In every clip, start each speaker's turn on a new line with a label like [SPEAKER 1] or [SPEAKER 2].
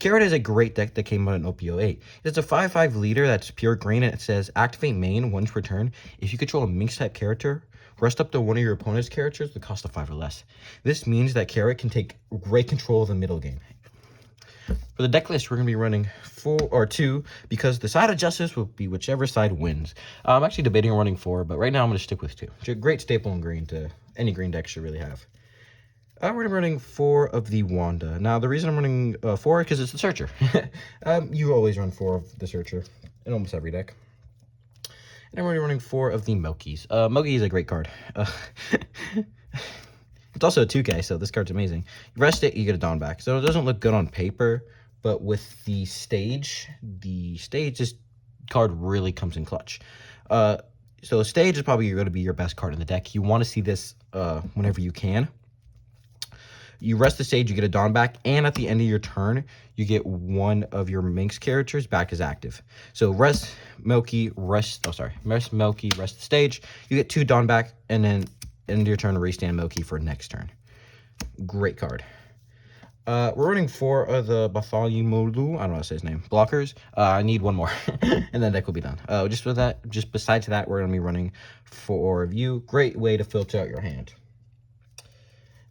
[SPEAKER 1] Carrot is a great deck that came out in OPO8. It's a 5/5 leader that's pure green, and it says activate main once per turn. If you control a Minx type character, rest up to one of your opponent's characters with cost of 5 or less. This means that Carrot can take great control of the middle game. For the deck list, we're going to be running 4 or 2 because the side of justice will be whichever side wins. I'm actually debating on running 4, but right now I'm going to stick with 2. It's a great staple in green to any green deck should really have. We're going to be running 4 of the Wanda. Now, the reason I'm running 4 is because it's the Searcher. You always run 4 of the Searcher in almost every deck. And I'm already running 4 of the Milkies. Milky is a great card. It's also a 2K, so this card's amazing. You rest it, you get a Dawn back. So it doesn't look good on paper, but with the stage, this card really comes in clutch. So the stage is probably going to be your best card in the deck. You want to see this whenever you can. You rest the stage, you get a Dawn back, and at the end of your turn, you get one of your Minx characters back as active. So rest Milky, rest the stage, you get 2 Dawn back, and then end of your turn, restand Milky for next turn. Great card. We're running 4 of the Bartholomew, I don't know how to say his name, blockers. I need 1 more, and then deck will be done. Just besides that, we're going to be running 4 of you. Great way to filter out your hand.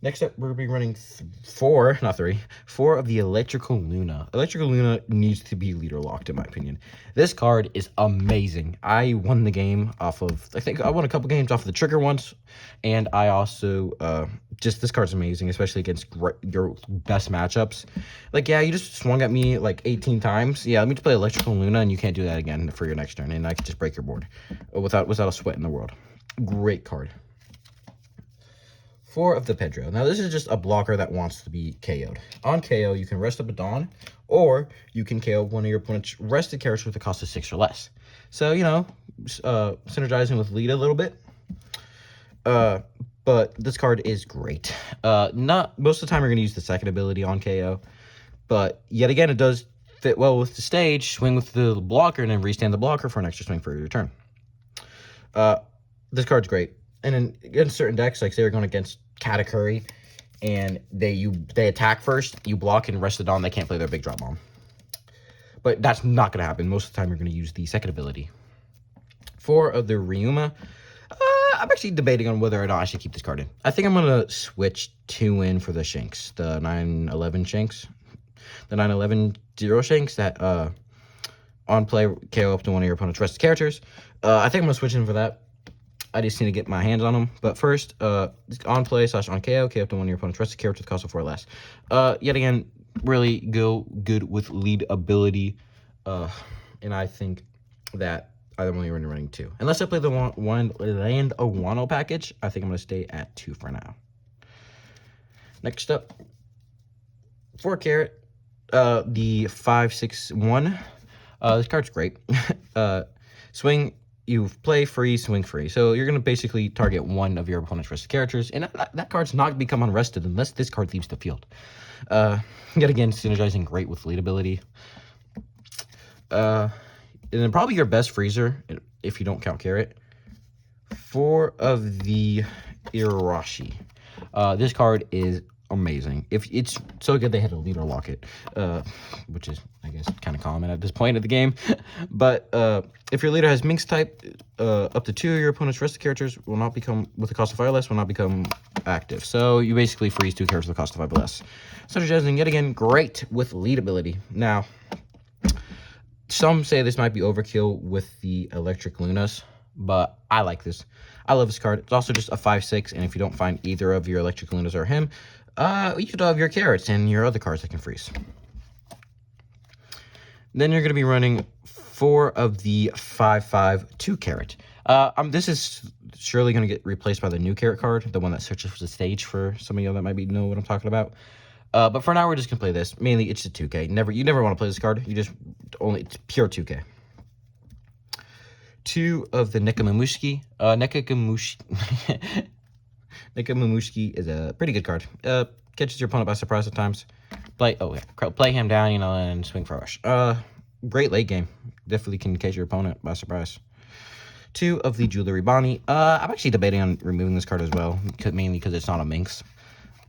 [SPEAKER 1] Next up, we're going to be running 4 of the Electrical Luna. Electrical Luna needs to be leader locked, in my opinion. This card is amazing. I won the game off of, I think I won a couple games off of the trigger once, and I also, this card's amazing, especially against your best matchups. Like, yeah, you just swung at me like 18 times. Yeah, let me just play Electrical Luna, and you can't do that again for your next turn, and I can just break your board without a sweat in the world. Great card. 4 of the Pedro. Now, this is just a blocker that wants to be KO'd. On KO, you can rest up a Dawn, or you can KO one of your opponent's rested characters with a cost of 6 or less. So, you know, synergizing with lead a little bit. But this card is great. Not most of the time you're going to use the second ability on KO, but yet again, it does fit well with the stage. Swing with the blocker, and then restand the blocker for an extra swing for your turn. This card's great. And in certain decks, like say you're going against Katakuri, and they attack first, you block and rest it on, they can't play their big drop bomb. But that's not going to happen. Most of the time, you're going to use the second ability. 4 of the Ryuma. I'm actually debating on whether or not I should keep this card in. I think I'm going to switch 2 in for the Shanks, the 9/11 Shanks. The 9/11 Zero Shanks that on play KO up to one of your opponent's rested characters. I think I'm going to switch in for that. I just need to get my hands on them. But first, on play / on KO, KO up to one of your opponent's rested characters with cost of 4 or less. Yet again, really good with lead ability. And I think that I'm only running 2. Unless I play the one Land Owano package, I think I'm going to stay at 2 for now. Next up, 4 Carrot, the 5/6/1. This card's great. Swing. You play free, swing free. So you're going to basically target one of your opponent's rested characters. And that card's not become unrested unless this card leaves the field. Yet again, synergizing great with lead ability. And then probably your best freezer, if you don't count Carrot. 4 of the Irashi. This card is amazing. If it's so good they had to leader lock it, which is, I guess, kind of common at this point of the game. But if your leader has Minx type, up to 2 of your opponent's rested characters will not become, with a cost of 5 or less, will not become active. So you basically freeze 2 characters with a cost of 5 or less. Synergizing yet again great with lead ability. Now, some say this might be overkill with the Electric Lunas, but I like this. I love this card. It's also just a 5/6, and if you don't find either of your Electric Lunas or him, you could have your Carrots and your other cards that can freeze. Then you're going to be running 4 of the 5/5 2 Carrot. This is surely going to get replaced by the new Carrot card, the one that searches for the stage for some of you that might know what I'm talking about. But for now, we're just going to play this. Mainly, it's a 2K. You never want to play this card. It's pure 2K. 2 of the Nekamamushki. Nekamamushki is a pretty good card. Catches your opponent by surprise at times. Play him down, and swing for a rush. Great late game. Definitely can catch your opponent by surprise. 2 of the Jewelry Bonnie. I'm actually debating on removing this card as well, mainly because it's not a Minx.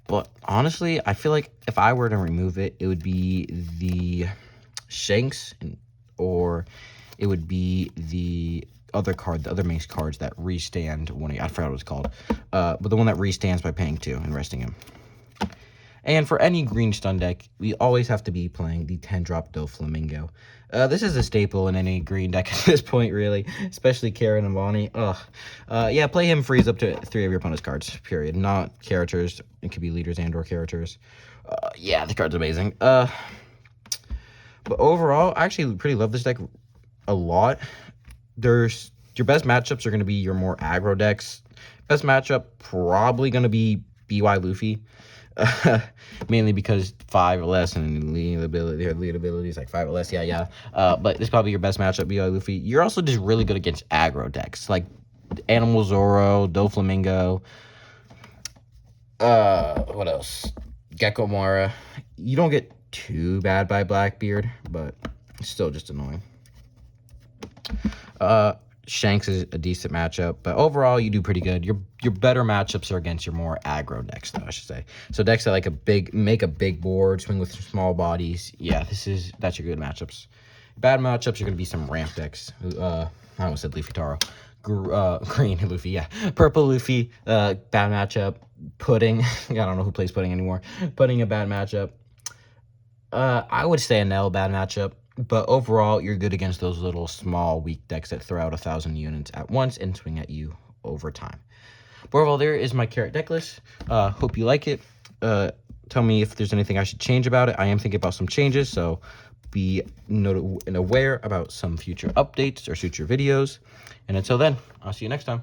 [SPEAKER 1] But honestly, I feel like if I were to remove it, it would be the Shanks, or it would be the other card, the other main cards that restand when I forgot what it's called. But the one that restands by paying 2 and resting him. And for any green stun deck, we always have to be playing the 10-drop Doflamingo. This is a staple in any green deck at this point, really, especially Karen and Bonnie. Yeah, play him, freeze up to 3 of your opponent's cards, period. Not characters. It could be leaders and or characters. Yeah, the card's amazing. But overall, I actually pretty love this deck a lot. There's your best matchups are going to be your more aggro decks. Best matchup probably going to be BY Luffy. Mainly because 5 or less and lead ability is like 5 or less, yeah. But it's probably your best matchup, BY Luffy. You're also just really good against aggro decks like Animal Zoro, Doflamingo. What else? Gecko Mara. You don't get too bad by Blackbeard, but it's still just annoying. Shanks is a decent matchup, but overall you do pretty good. Your better matchups are against your more aggro decks, though, I should say. So decks that like make a big board, swing with some small bodies. Yeah, that's your good matchups. Bad matchups are gonna be some ramp decks. I almost said Leafy Taro. Green Luffy, yeah. Purple Luffy, bad matchup. Pudding, I don't know who plays Pudding anymore. Pudding, a bad matchup. I would say Anel, bad matchup. But overall, you're good against those little small weak decks that throw out 1,000 units at once and swing at you over time. But overall, there is my carrot deck list. Hope you like it. Tell me if there's anything I should change about it. I am thinking about some changes, so be aware about some future updates or future videos. And until then, I'll see you next time.